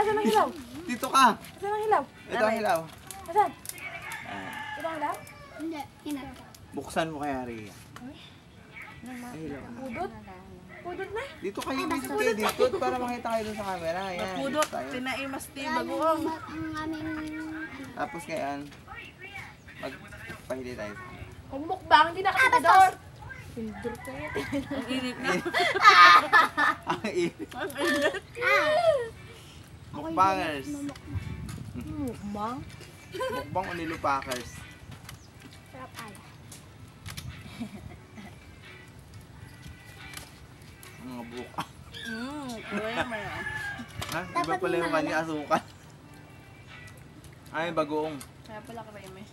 Asan ang hilaw? Dito ka. Asan ang hilaw? Ito ang hilaw. Asan? Ito ang hilaw? Hindi, hinat. Buksan mo kaya, Rhea. Ay, hilaw. Pudot? Pudot na? Dito kayo, dito kayo, dito. Para makita kayo dun sa camera. Ayan. Pudot, Tayo. tinaimas ti Ang bagoong. aming... Tapos ngayon, magpahili tayo. Kung mukbang, hindi nakatidor. Pindor kayo. Ang init na. Ang init. Ang init. Mukbangers. Mukbang? Mukbang o nilupakers. Sarap ay. Mga buka. Kaya may Ha? Iba pala yung kanya asukal. Ay, bagoong. Kaya pala kaya may.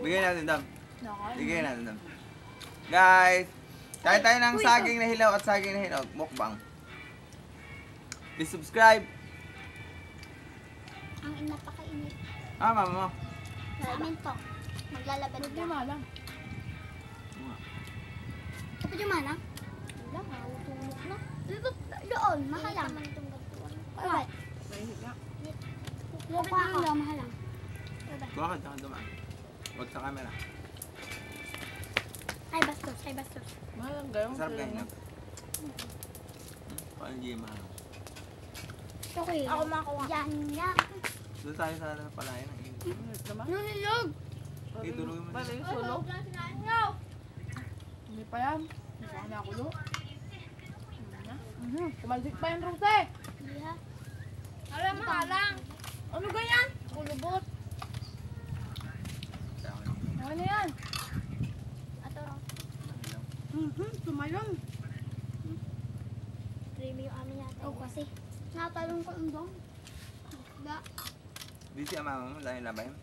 Bigyan natin, Dam. Bigyan natin, Dam. Guys, kain tayo ng saging na hilaw at saging na hinog. Mukbang. Please subscribe. Ang napakainit. Ah, mama mo. Sa amin to. Maglalaban Hindi ka. malang. Kapag yung mana? Wala, matulog na. Doon, mahalang. Alright. May higa. Kapag yung mahalang. Kuha ka, tsaka dumaan. Huwag sa camera. Ay, bastos, ay, bastos. Malang gayong. Masarap ganyan. Paano hindi mahal? Okay. Ako makakuha. Yan, yan. Doon tayo sa palayan. Ang init. Init naman. Nahilog. Itulungin mo. Pala yung sulo. Hindi pa yan. Hindi pa nakulo. Kumalsik pa yan, Rose. Yeah. Alam, mahalang. Ano ganyan? Kulubot. Ano na yan? Ato raw. Tumayon. Creamy yung amin natin. Oh, kasi. Natalong ko ang dong. Da. Dito ang mama mo, dahil labayan.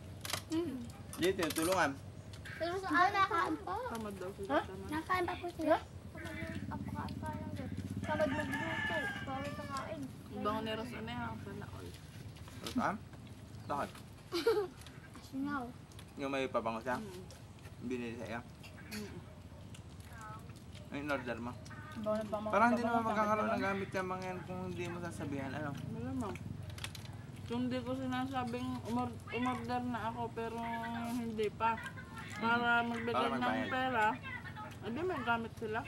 Dito, tulungan. Pero sa amin, nakakaan pa. Tamad daw sila. Ha? Tamad. Nakakaan pa po sila. Apakakaan pa lang doon. Tamad magluto. Bawal kakain. Ang bango ni Ros ano yan. Sana all. Rosam? Bakit? Singaw. Yung may pabango siya? Binili sa iyo? Ay, in-order mo? Parang hindi naman magkakaroon ng gamit yung mga yan kung hindi mo sasabihan. Ano? Malamang. Kung di ko sinasabing umorder na ako pero hindi pa. Para magbigay Para ng magbayad. pera, hindi may gamit sila.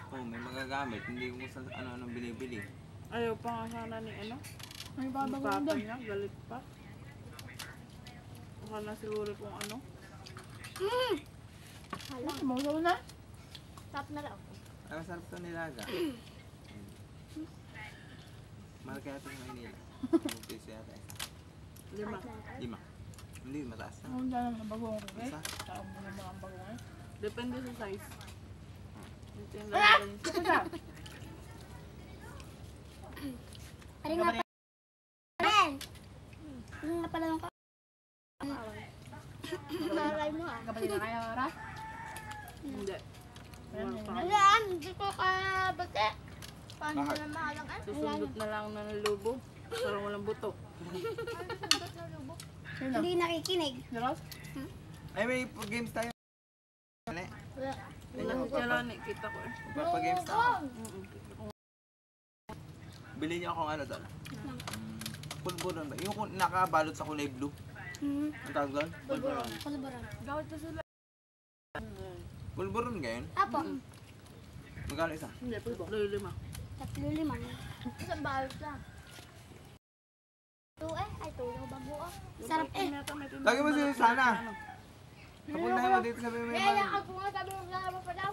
Oo, may magagamit. Hindi ko sa ano-anong binibili. Ayaw pa nga sana ni ano. May Yung babago papa doon. niya, galit pa. Baka na siguro kung ano. Hala. Mausaw na. Tap na raw. Ang sarap to nilaga. Mahal kaya ito sa Maynila. 5 piso yata isa. 5. 5. Hindi, mataas na. Ang dami ng bagong rin. Isa. Saan mo naman ang bagong rin? Depende sa size. Ito yung Ah! lalagyan. Ito siya. Ari nga pa. Ren! Ano nga pala nung Maray mo ah. Kapatid na kaya, Mara? Hindi. Ayan, Wala pa. Wala, hindi ko ka bate. Paano Bakit? na mahalang ah? Susundot na lang ng lubo. Parang walang buto. Sino? Hindi nakikinig. Jaros? Ay, may games tayo. Ano? Wala. Wala si Chalani, kita ko eh. Magpapagames tayo. Mm-mm. Bili niyo akong ano doon. Pulburon ba? Yung nakabalot sa kulay blue. Ang tawag doon? Pulburon. Pulburon. Gawit na sila. Pulburon ngayon? Apo. Magkano isa? Hindi, pulbo. 5. 3-5. Isang balot lang. Ito eh. Ay, tulong bago ah. Sarap eh. Lagi mo siya sana. Kapuntahin mo dito sa may Kaya lang ako nga sabi mo sa pa daw.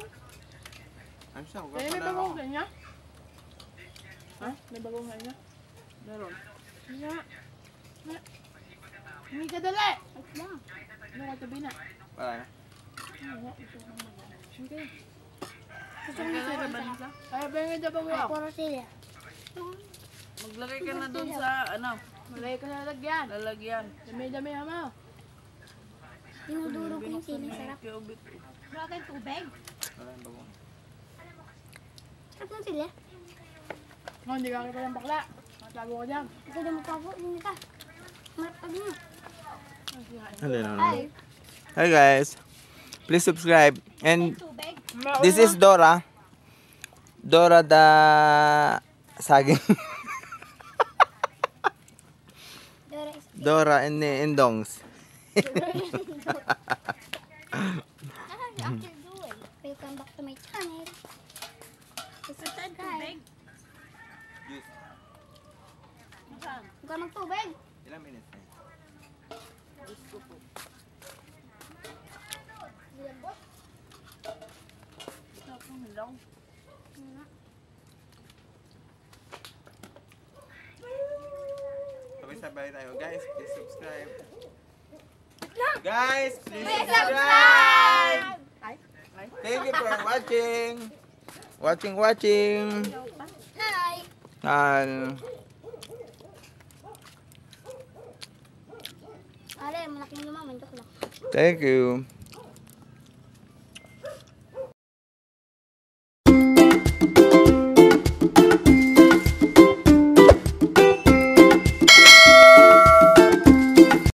Ano siya? Huwag Eh, may pa na bagong ako. rin niya? Ha? May bagong rin niya? Meron. Nga. Hindi ka dali! Ano ka tabi na? Wala na. Okay. Gusto mo sa bansa? Kaya ba yung ito bago ako? Puro sila. Maglagay ka na dun sa ano, Malay ka na lagyan. lalagyan. Dami-dami ama. Dinuduro ko yung sili. Sarap. Kiubit. Wala tayong tubig. Wala yung bagong. Sarap ng sili. Oh, hindi ka kita ng bakla. Matago ka dyan. Ito na magkabo. Hindi ka. Matag na. Hello. Hi guys. Please subscribe. And Tubig. this is Dora. Dora the saging. Dora is Dora and Indongs. Uncle Joel. Welcome back to my channel. Subscribe. Huwag ka magtubig. Ilang minutes na? Sabay-sabay tayo. Guys, please subscribe. Guys, please subscribe. Thank you for watching. Watching. Hi. Ale, malaking lumaman. Joke lang. Thank you.